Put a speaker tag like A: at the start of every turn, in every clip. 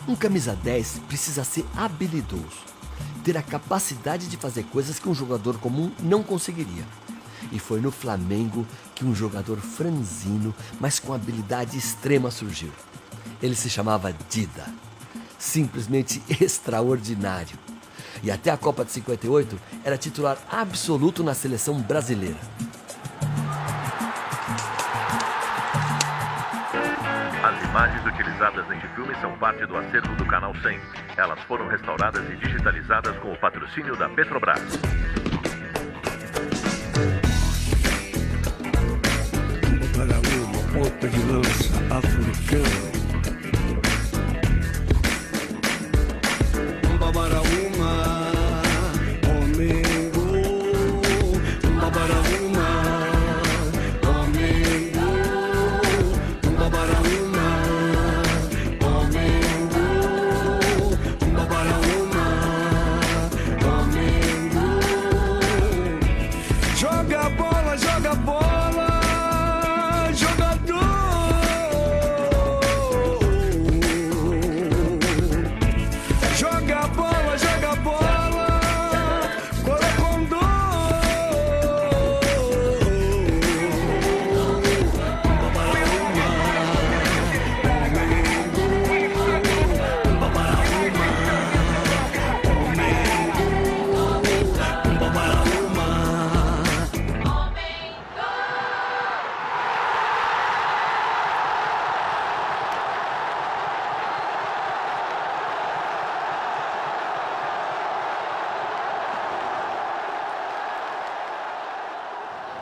A: Um camisa 10 precisa ser habilidoso, ter a capacidade de fazer coisas que um jogador comum não conseguiria. E foi no Flamengo que um jogador franzino, mas com habilidade extrema surgiu. Ele se chamava Dida. Simplesmente extraordinário. E até a Copa de 58 era titular absoluto na seleção brasileira.
B: As imagens utilizadas neste filme são parte do acervo do Canal 100. Elas foram restauradas e digitalizadas com o patrocínio da Petrobras.
C: Para uma ponta de lança africana.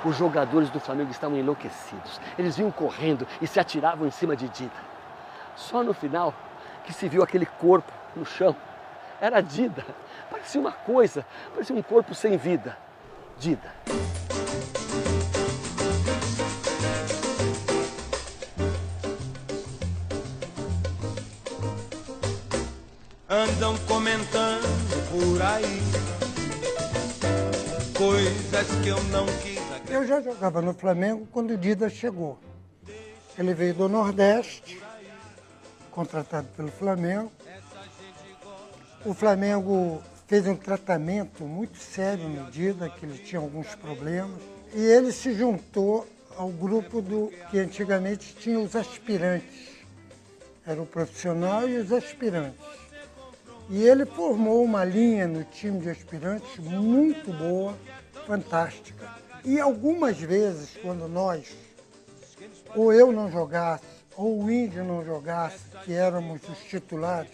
A: Os jogadores do Flamengo estavam enlouquecidos. Eles vinham correndo e se atiravam em cima de Dida. Só no final que se viu aquele corpo no chão. Era Dida. Parecia uma coisa, parecia um corpo sem vida. Dida.
D: Andam comentando por aí coisas que eu não quis.
E: Eu já jogava no Flamengo quando o Dida chegou. Ele veio do Nordeste, contratado pelo Flamengo. O Flamengo fez um tratamento muito sério no Dida, que ele tinha alguns problemas. E ele se juntou ao grupo que antigamente tinha os aspirantes. Era o profissional e os aspirantes. E ele formou uma linha no time de aspirantes muito boa, fantástica. E algumas vezes, quando nós, ou eu não jogasse, ou o Índio não jogasse, que éramos os titulares,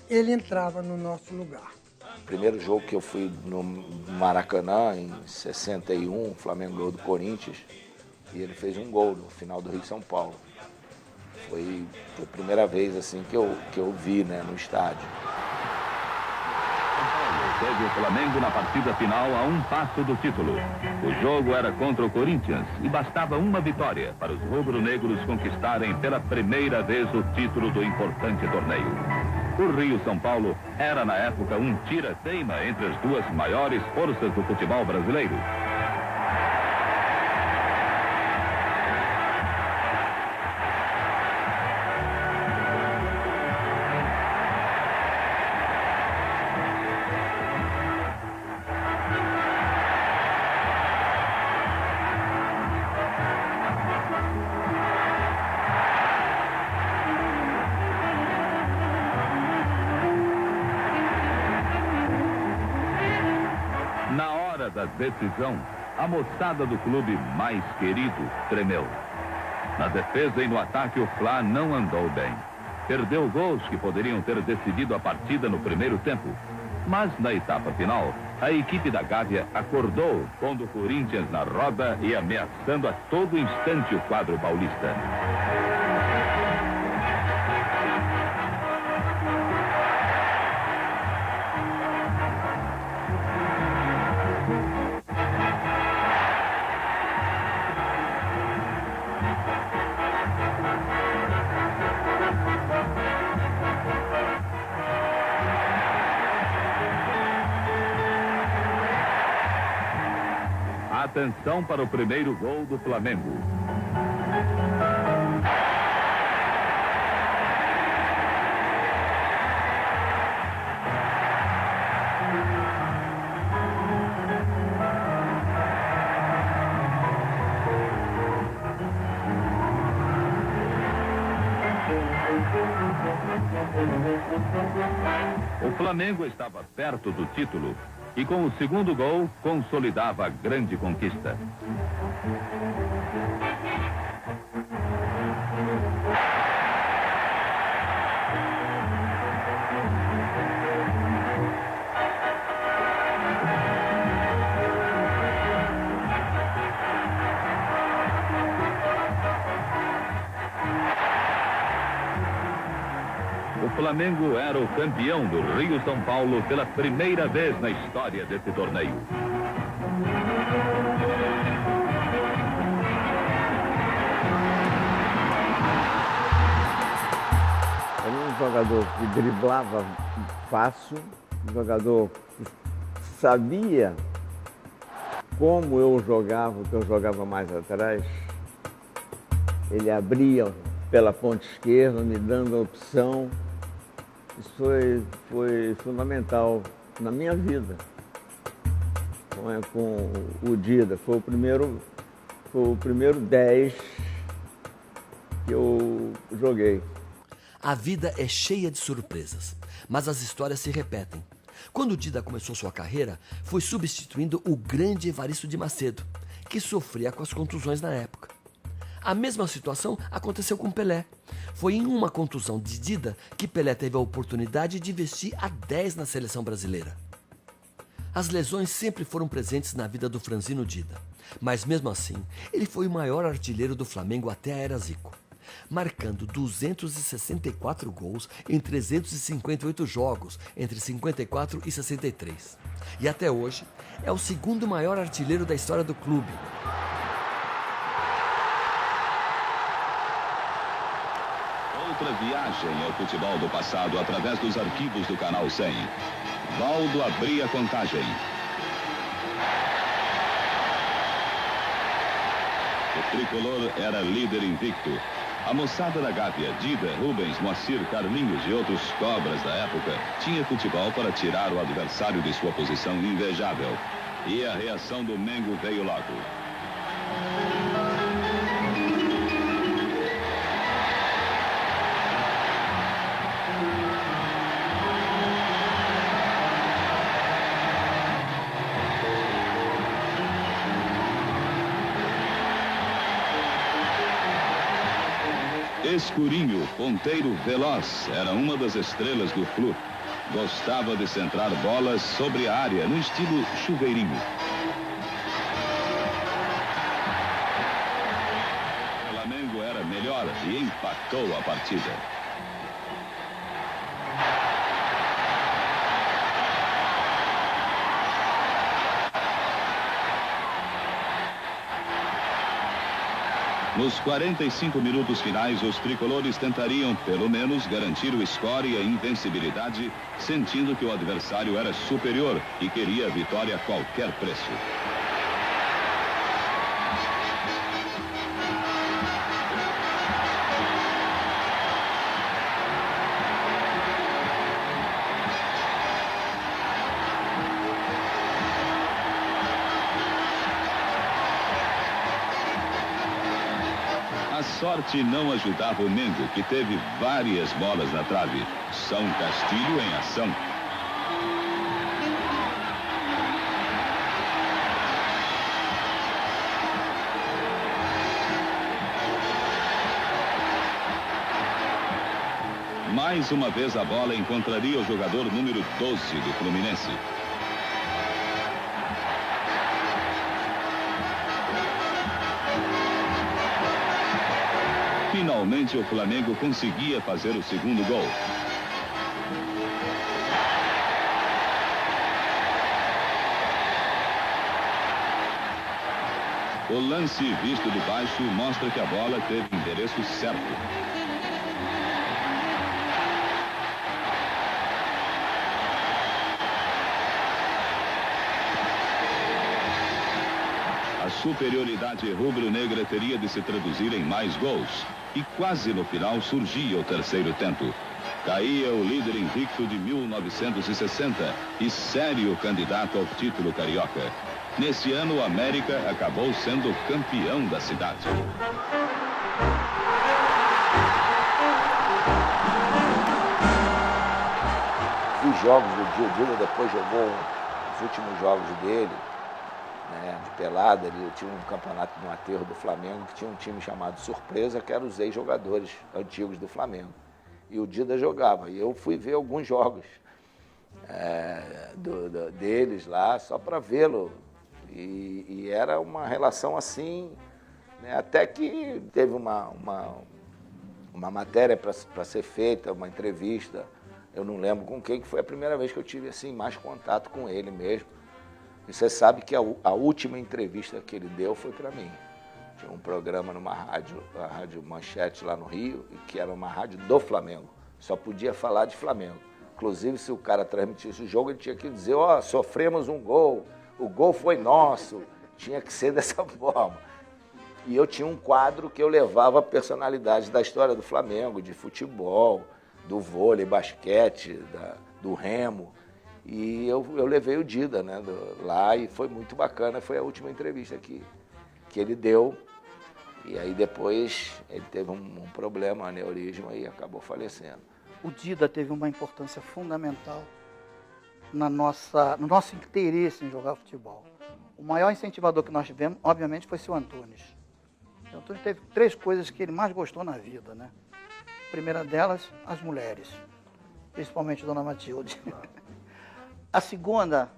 E: ele entrava no nosso lugar.
F: O primeiro jogo que eu fui no Maracanã, em 61, o Flamengo ganhou do Corinthians, e ele fez um gol no final do Rio-São Paulo. Foi a primeira vez assim, que eu vi, né, no estádio.
G: Teve o Flamengo na partida final a um passo do título. O jogo era contra o Corinthians e bastava uma vitória para os rubro-negros conquistarem pela primeira vez o título do importante torneio. O Rio-São Paulo era na época um tira-teima entre as duas maiores forças do futebol brasileiro. Da decisão, a moçada do clube mais querido tremeu. Na defesa e no ataque, o Fla não andou bem. Perdeu gols que poderiam ter decidido a partida no primeiro tempo. Mas na etapa final, a equipe da Gávea acordou, pondo o Corinthians na roda e ameaçando a todo instante o quadro paulista. Atenção para o primeiro gol do Flamengo. O Flamengo estava perto do título e com o segundo gol consolidava a grande conquista. O Flamengo era o campeão do Rio-São Paulo pela primeira vez na história desse torneio.
H: Era um jogador que driblava fácil, um jogador que sabia como eu jogava, o que eu jogava mais atrás. Ele abria pela ponta esquerda, me dando a opção. Isso foi fundamental na minha vida. Com o Dida, foi o primeiro 10 que eu joguei.
A: A vida é cheia de surpresas, mas as histórias se repetem. Quando o Dida começou sua carreira, foi substituindo o grande Evaristo de Macedo, que sofria com as contusões na época. A mesma situação aconteceu com Pelé. Foi em uma contusão de Dida que Pelé teve a oportunidade de vestir a 10 na seleção brasileira. As lesões sempre foram presentes na vida do franzino Dida, mas mesmo assim, ele foi o maior artilheiro do Flamengo até a era Zico, marcando 264 gols em 358 jogos entre 54 e 63. E até hoje, é o segundo maior artilheiro da história do clube.
G: Outra viagem ao futebol do passado através dos arquivos do Canal 100. Valdo abria a contagem. O tricolor era líder invicto. A moçada da Gávea, Dida, Rubens, Moacir, Carlinhos e outros cobras da época tinha futebol para tirar o adversário de sua posição invejável. E a reação do Mengo veio logo. Escurinho, ponteiro veloz, era uma das estrelas do clube. Gostava de centrar bolas sobre a área, no estilo chuveirinho. O Flamengo era melhor e empatou a partida. Nos 45 minutos finais, os tricolores tentariam, pelo menos, garantir o score e a invencibilidade, sentindo que o adversário era superior e queria a vitória a qualquer preço. A sorte não ajudava o Mengo, que teve várias bolas na trave. São Castilho em ação. Mais uma vez a bola encontraria o jogador número 12 do Fluminense. Finalmente o Flamengo conseguia fazer o segundo gol. O lance visto de baixo mostra que a bola teve o endereço certo. A superioridade rubro-negra teria de se traduzir em mais gols. E quase no final surgia o terceiro tento. Caía o líder invicto de 1960 e sério candidato ao título carioca. Nesse ano, o América acabou sendo campeão da cidade.
F: jogos do Dida. O Dida depois jogou os últimos jogos dele, né, de pelada. Ele tinha um campeonato no aterro do Flamengo que tinha um time chamado Surpresa, que eram os ex-jogadores antigos do Flamengo. E o Dida jogava. E eu fui ver alguns jogos deles lá, só para vê-lo. E era uma relação assim, né, até que teve uma matéria para ser feita, uma entrevista. Eu não lembro com quem, que foi a primeira vez que eu tive assim, mais contato com ele mesmo. E você sabe que a última entrevista que ele deu foi para mim. Tinha um programa numa rádio, a Rádio Manchete lá no Rio, que era uma rádio do Flamengo. Só podia falar de Flamengo. Inclusive, se o cara transmitisse o jogo, ele tinha que dizer, ó, sofremos um gol, o gol foi nosso. Tinha que ser dessa forma. E eu tinha um quadro que eu levava personalidades da história do Flamengo, de futebol, do vôlei, basquete, do remo. E eu levei o Dida, né, lá, e foi muito bacana. Foi a última entrevista que ele deu. E aí depois ele teve um problema, um aneurisma, e acabou falecendo.
I: O Dida teve uma importância fundamental no nosso interesse em jogar futebol. O maior incentivador que nós tivemos, obviamente, foi o seu Antunes. O Antunes teve 3 coisas que ele mais gostou na vida, né? A primeira delas, as mulheres, principalmente Dona Matilde. A segunda,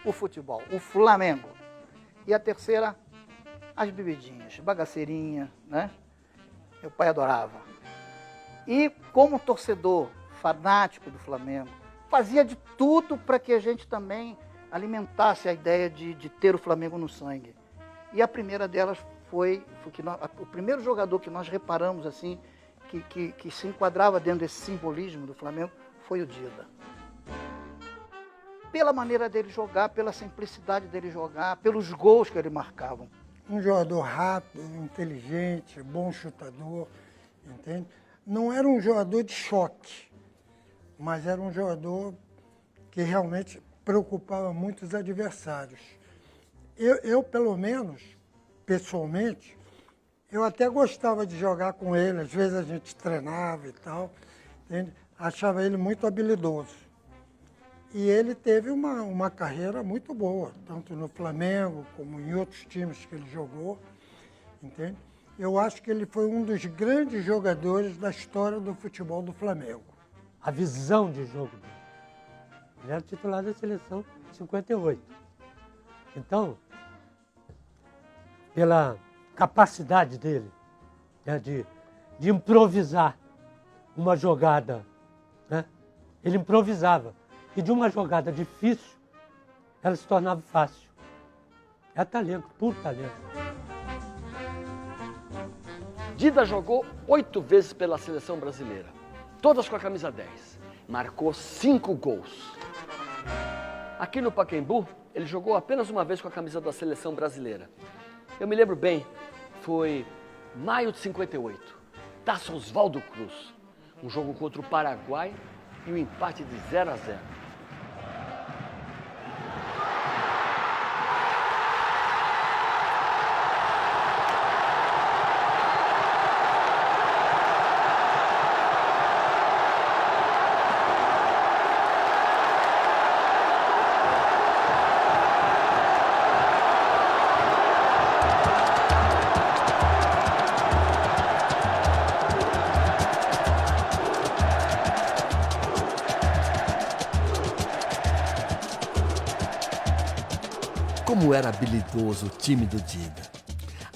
I: o futebol, o Flamengo. E a terceira, as bebidinhas, bagaceirinha, né? Meu pai adorava. E como torcedor fanático do Flamengo, fazia de tudo para que a gente também alimentasse a ideia de ter o Flamengo no sangue. E a primeira delas foi que o primeiro jogador que nós reparamos assim, que se enquadrava dentro desse simbolismo do Flamengo, foi o Dida. Pela maneira dele jogar, pela simplicidade dele jogar, pelos gols que ele marcava.
E: Um jogador rápido, inteligente, bom chutador, entende? Não era um jogador de choque, mas era um jogador que realmente preocupava muito os adversários. Eu pelo menos, pessoalmente, eu até gostava de jogar com ele, às vezes a gente treinava e tal, entende? Achava ele muito habilidoso. E ele teve uma carreira muito boa, tanto no Flamengo como em outros times que ele jogou, entende? Eu acho que ele foi um dos grandes jogadores da história do futebol do Flamengo.
J: A visão de jogo dele. Ele era titular da seleção de 58. Então, pela capacidade dele, né, de improvisar uma jogada, né, ele improvisava. E de uma jogada difícil, ela se tornava fácil. É talento, puro talento.
A: Dida jogou 8 vezes pela seleção brasileira, todas com a camisa 10. Marcou 5 gols. Aqui no Pacaembu, ele jogou apenas uma vez com a camisa da seleção brasileira. Eu me lembro bem, foi maio de 58, Taça Oswaldo Cruz. Um jogo contra o Paraguai e um empate de 0-0. Como era habilidoso o time do Dida.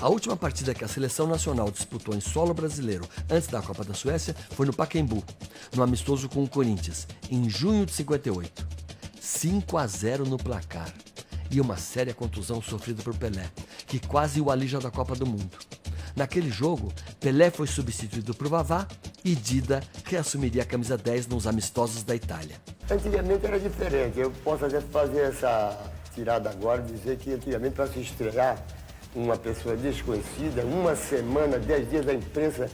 A: A última partida que a seleção nacional disputou em solo brasileiro antes da Copa da Suécia foi no Pacaembu, no amistoso com o Corinthians, em junho de 58. 5-0 no placar. E uma séria contusão sofrida por Pelé, que quase o alija da Copa do Mundo. Naquele jogo, Pelé foi substituído por Vavá e Dida reassumiria a camisa 10 nos amistosos da Itália.
K: Antigamente era diferente. Eu posso até fazer essa tirada agora, dizer que antigamente para se estrear uma pessoa desconhecida, uma semana, 10 dias da imprensa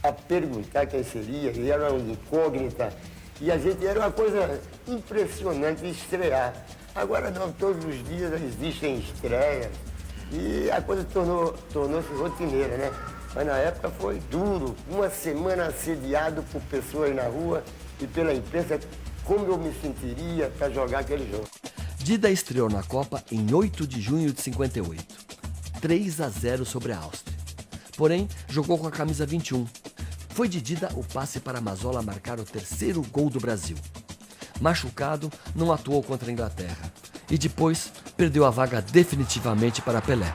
K: a perguntar quem seria, e era uma incógnita. E a gente era uma coisa impressionante de estrear. Agora não, todos os dias existem estreias e a coisa tornou-se rotineira, né? Mas na época foi duro, uma semana assediado por pessoas na rua e pela imprensa como eu me sentiria para jogar aquele jogo.
A: Dida estreou na Copa em 8 de junho de 58, 3-0 sobre a Áustria. Porém, jogou com a camisa 21. Foi de Dida o passe para Mazzola marcar o terceiro gol do Brasil. Machucado, não atuou contra a Inglaterra e depois perdeu a vaga definitivamente para Pelé.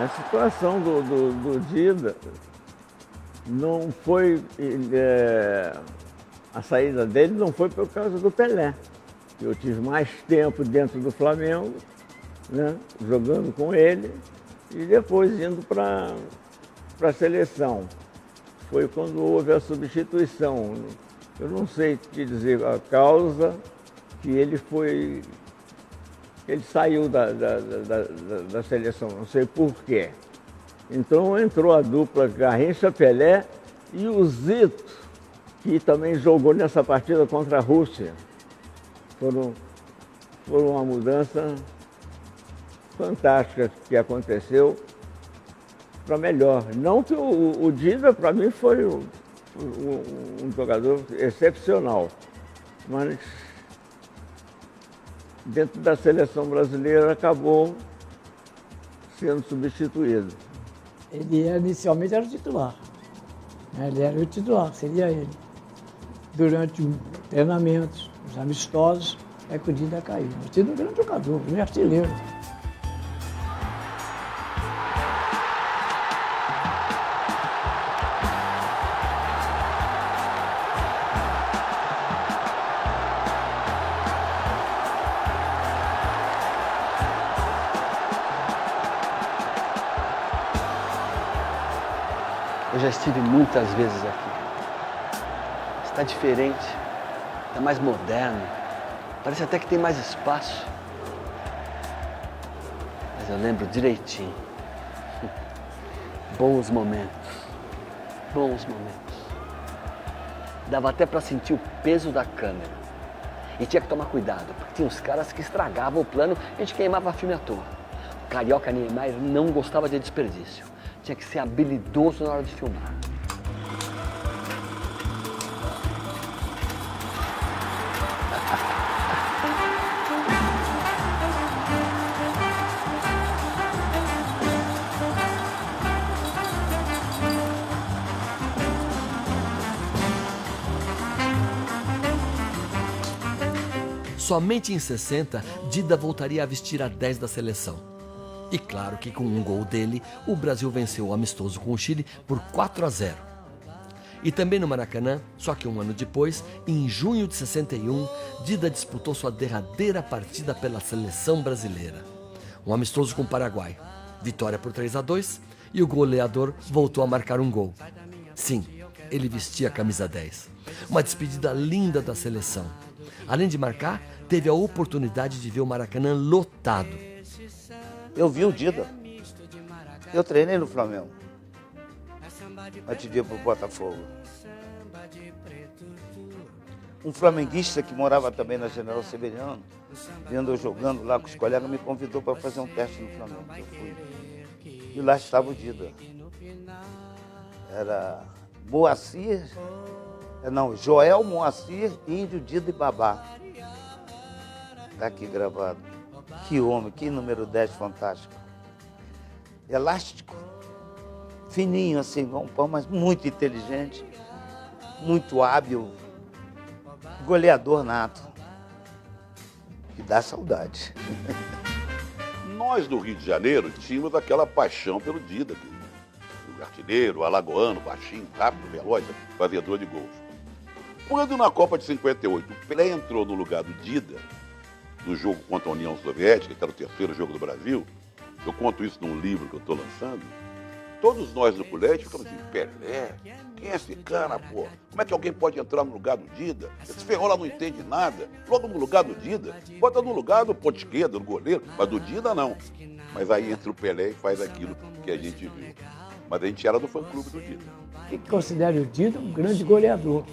H: A situação do Dida não foi... a saída dele não foi por causa do Pelé. Eu tive mais tempo dentro do Flamengo, né, jogando com ele, e depois indo para a seleção. Foi quando houve a substituição. Eu não sei te dizer a causa que ele saiu da seleção, não sei por quê. Então entrou a dupla Garrincha-Pelé e o Zito, que também jogou nessa partida contra a Rússia. Foram uma mudança fantástica que aconteceu para melhor. Não que o Dida, para mim, foi um jogador excepcional, mas dentro da seleção brasileira acabou sendo substituído.
L: Ele inicialmente era o titular. Ele era o titular, seria ele. Durante os treinamentos, os amistosos, é que o Dida caiu. O Dida é um grande jogador, um artilheiro.
A: Eu já estive muitas vezes aqui. Está diferente, está mais moderno, parece até que tem mais espaço. Mas eu lembro direitinho. Bons momentos. Dava até para sentir o peso da câmera. E tinha que tomar cuidado, porque tinha uns caras que estragavam o plano e a gente queimava filme à toa. O carioca Niemeyer não gostava de desperdício. Tinha que ser habilidoso na hora de filmar. Somente em 60, Dida voltaria a vestir a 10 da seleção. E claro que com um gol dele, o Brasil venceu o amistoso com o Chile por 4-0. E também no Maracanã, só que um ano depois, em junho de 61, Dida disputou sua derradeira partida pela seleção brasileira. Um amistoso com o Paraguai. Vitória por 3-2 e o goleador voltou a marcar um gol. Sim, ele vestia a camisa 10. Uma despedida linda da seleção. Além de marcar, teve a oportunidade de ver o Maracanã lotado.
M: Eu vi o Dida. Eu treinei no Flamengo. Antes de ir para o Botafogo. Um flamenguista que morava também na General Severiano, vendo eu jogando lá com os colegas, me convidou para fazer um teste no Flamengo. Eu fui. E lá estava o Dida. Era Joel, Moacir, Índio, Dida e Babá. Está aqui gravado. Que homem, que número 10 fantástico. Elástico, fininho assim, igual um pão, mas muito inteligente, muito hábil, goleador nato. Que dá saudade.
N: Nós do Rio de Janeiro tínhamos aquela paixão pelo Dida, o artilheiro, alagoano, baixinho, rápido, veloz, fazedor de gols. Quando na Copa de 58 o Pelé entrou no lugar do Dida, no jogo contra a União Soviética, que era o terceiro jogo do Brasil, eu conto isso num livro que eu estou lançando, todos nós do colégio ficamos assim, Pelé, quem é esse cara, pô? Como é que alguém pode entrar no lugar do Dida? Esse Ferrola não entende nada, logo no lugar do Dida, bota no lugar do ponto esquerdo, do goleiro, mas do Dida não. Mas aí entra o Pelé e faz aquilo que a gente viu. Mas a gente era do fã-clube do Dida.
L: E considero o Dida um grande goleador.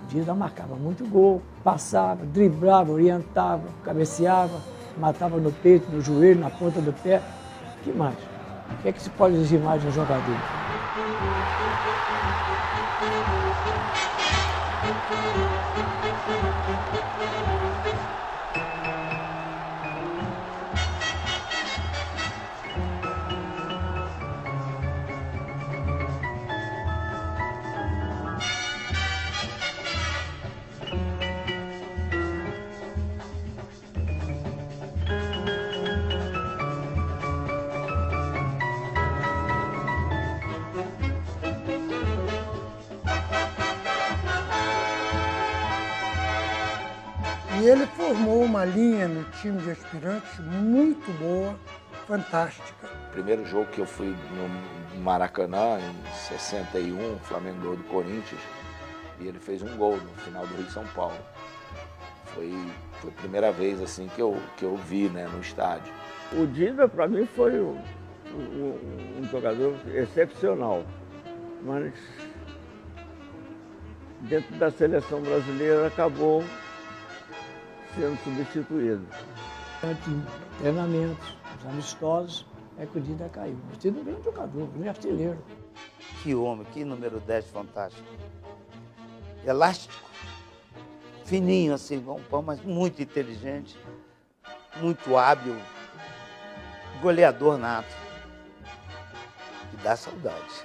L: O Dida marcava muito gol, passava, driblava, orientava, cabeceava. matava no peito, no joelho, na ponta do pé. O que mais? O que é que se pode exigir mais de um jogador?
E: E ele formou uma linha no time de aspirantes muito boa, fantástica.
F: O primeiro jogo que eu fui no Maracanã, em 61, o Flamengo ganhou do Corinthians, e ele fez um gol no final do Rio de São Paulo. Foi a primeira vez assim que eu vi, né, no estádio.
H: O Dida, para mim, foi um jogador excepcional, mas dentro da seleção brasileira acabou sendo substituído.
L: Durante treinamentos, os amistosos, é que o Dida caiu. O Dida é um grande jogador, um grande artilheiro.
M: Que homem, que número 10 fantástico. Elástico, fininho assim, igual um pão, mas muito inteligente, muito hábil, goleador nato. E dá saudade.